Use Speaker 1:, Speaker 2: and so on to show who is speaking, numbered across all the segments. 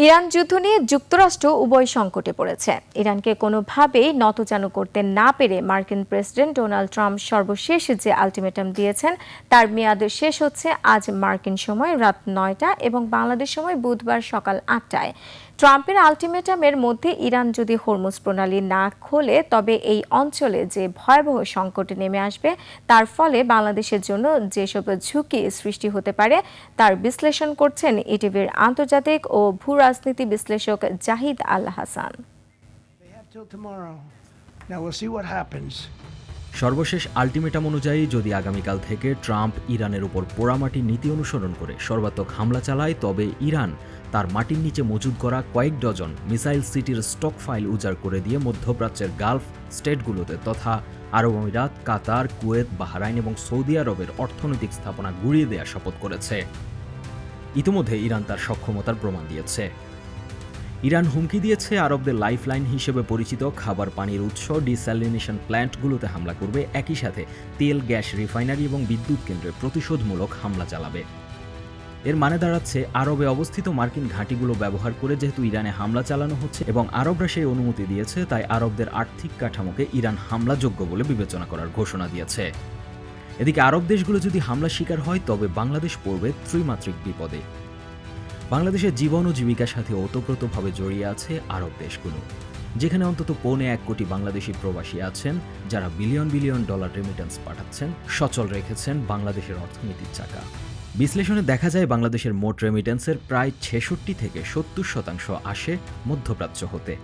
Speaker 1: Iran যুদ্ধ নিয়ে যুক্তরাষ্ট্র উভয় সংকটে পড়েছে। ইরানকে কোনোভাবেই নতজানু করতে না পেরে মার্কিন প্রেসিডেন্ট ডোনাল্ড ট্রাম্প সর্বশেষ যে আলটিমেটাম দিয়েছেন তার মেয়াদ শেষ হচ্ছে আজ মার্কিন সময় রাত ৯টা এবং বাংলাদেশ সময় বুধবার সকাল ৮টায়। ট্রাম্পের আলটিমেটামের মধ্যে ইরান যদি হরমুজ প্রণালী না খোলে তবে এই অঞ্চলে যে ভয়াবহ সংকটে নেমে আসবে, তার ফলে বাংলাদেশের জন্য যেসব ঝুঁকি সৃষ্টি হতে পারে তার বিশ্লেষণ করছেন ইটিভির আন্তর্জাতিক ও ভূ রাজনীতি বিশ্লেষক জাহিদ আল হাসান।
Speaker 2: সর্বশেষ আলটিমেটাম অনুযায়ী যদি আগামীকাল থেকে ট্রাম্প ইরানের উপর পোড়ামাটির নীতি অনুসরণ করে সর্বাত্মক হামলা চালায়, তবে ইরান তার মাটির নিচে মজুদ করা কয়েক ডজন মিসাইল সিটির স্টক ফাইল উজাড় করে দিয়ে মধ্যপ্রাচ্যের গালফ স্টেটগুলোতে তথা আরব আমিরাত, কাতার, কুয়েত, বাহরাইন এবং সৌদি আরবের অর্থনৈতিক স্থাপনা গুঁড়িয়ে দেওয়ার শপথ করেছে। ইতিমধ্যে ইরান তার সক্ষমতার প্রমাণ দিয়েছে। ইরান হুমকি দিয়েছে আরবদের লাইফলাইন হিসেবে পরিচিত খাবার পানির উৎস ডিস্যালিনেশন প্ল্যান্টগুলোতে হামলা করবে, একই সাথে তেল, গ্যাস রিফাইনারি এবং বিদ্যুৎ কেন্দ্রে প্রতিশোধমূলক হামলা চালাবে। এর মানে দাঁড়াচ্ছে আরবে অবস্থিত মার্কিন ঘাঁটিগুলো ব্যবহার করে যেহেতু ইরানে হামলা চালানো হচ্ছে এবং আরবরা সেই অনুমতি দিয়েছে, তাই আরবদের আর্থিক কাঠামোকে ইরান হামলাযোগ্য বলে বিবেচনা করার ঘোষণা দিয়েছে। এদিকে আরব দেশগুলো যদি হামলার শিকার হয় তবে বাংলাদেশ পড়বে ত্রিমাত্রিক বিপদে। বাংলাদেশের জীবন ও জীবিকার সাথে ওতপ্রোতভাবে জড়িয়ে আছে আরব দেশগুলো, যেখানে অন্তত 1.25 কোটি বাংলাদেশি প্রবাসী আছেন যারা বিলিয়ন বিলিয়ন ডলার রেমিটেন্স পাঠাচ্ছেন, সচল রেখেছেন বাংলাদেশের অর্থনীতির চাকা। বিশ্লেষণে দেখা যায় বাংলাদেশের মোট রেমিটেন্সের প্রায় 66 থেকে 70% আসে মধ্যপ্রাচ্য হতে।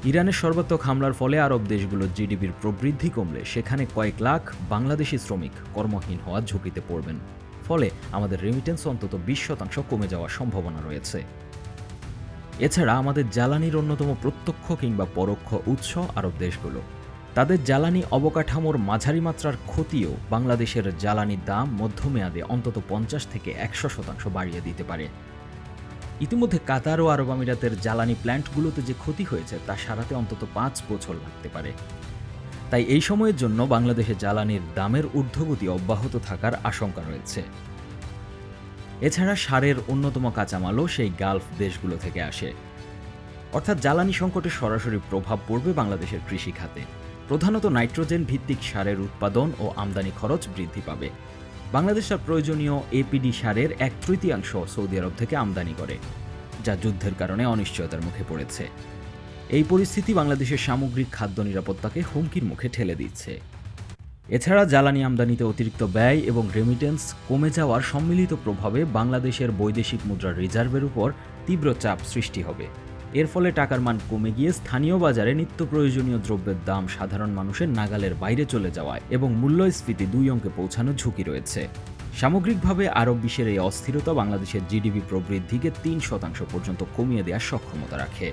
Speaker 2: ইরানের সর্বাত্মক হামলার ফলে আরব দেশগুলোর জিডিপির প্রবৃদ্ধি কমলে সেখানে কয়েক লাখ বাংলাদেশি শ্রমিক কর্মহীন হওয়ার ঝুঁকিতে পড়বেন। ফলে আমাদের রেমিটেন্স অন্তত 20% কমে যাওয়ার সম্ভাবনা রয়েছে। এছাড়া আমাদের জ্বালানির অন্যতম প্রত্যক্ষ কিংবা পরোক্ষ উৎস আরব দেশগুলো। তাদের জ্বালানি অবকাঠামোর মাঝারি মাত্রার ক্ষতিও বাংলাদেশের জ্বালানির দাম মধ্যমেয়াদে অন্তত 50 থেকে 100% বাড়িয়ে দিতে পারে। ইতিমধ্যে কাতার ও আরব আমিরাতের জ্বালানি প্ল্যান্টগুলোতে যে ক্ষতি হয়েছে তা সারাতে অন্তত 5 বছর লাগতে পারে। তাই এই সময়ের জন্য বাংলাদেশে জ্বালানির দামের ঊর্ধ্বগতি অব্যাহত থাকার আশঙ্কা রয়েছে। এছাড়া সারের অন্যতম কাঁচামালও সেই গালফ দেশগুলো থেকে আসে, অর্থাৎ জ্বালানি সংকটের সরাসরি প্রভাব পড়বে বাংলাদেশের কৃষি খাতে। প্রধানত নাইট্রোজেন ভিত্তিক সারের উৎপাদন ও আমদানি খরচ বৃদ্ধি পাবে। বাংলাদেশ তার প্রয়োজনীয় এপিডি সারের 1/3 সৌদি আরব থেকে আমদানি করে, যা যুদ্ধের কারণে অনিশ্চয়তার মুখে পড়েছে। এই পরিস্থিতি বাংলাদেশের সামগ্রিক খাদ্য নিরাপত্তাকে হুমকির মুখে ঠেলে দিচ্ছে। এছাড়া জ্বালানি আমদানিতে অতিরিক্ত ব্যয় এবং রেমিটেন্স কমে যাওয়ার সম্মিলিত প্রভাবে বাংলাদেশের বৈদেশিক মুদ্রার রিজার্ভের উপর তীব্র চাপ সৃষ্টি হবে। এর ফলে টাকার মান কমে গিয়ে স্থানীয় বাজারে নিত্য প্রয়োজনীয় দ্রব্যের দাম সাধারণ মানুষের নাগালের বাইরে চলে যাওয়ায় এবং মূল্যস্ফীতি 2 অঙ্কে পৌঁছানোর ঝুঁকি রয়েছে। সামগ্রিকভাবে আরব বিশ্বের এই অস্থিরতা বাংলাদেশের জিডিপি প্রবৃদ্ধিকে 3% পর্যন্ত কমিয়ে দেওয়ার সক্ষমতা রাখে।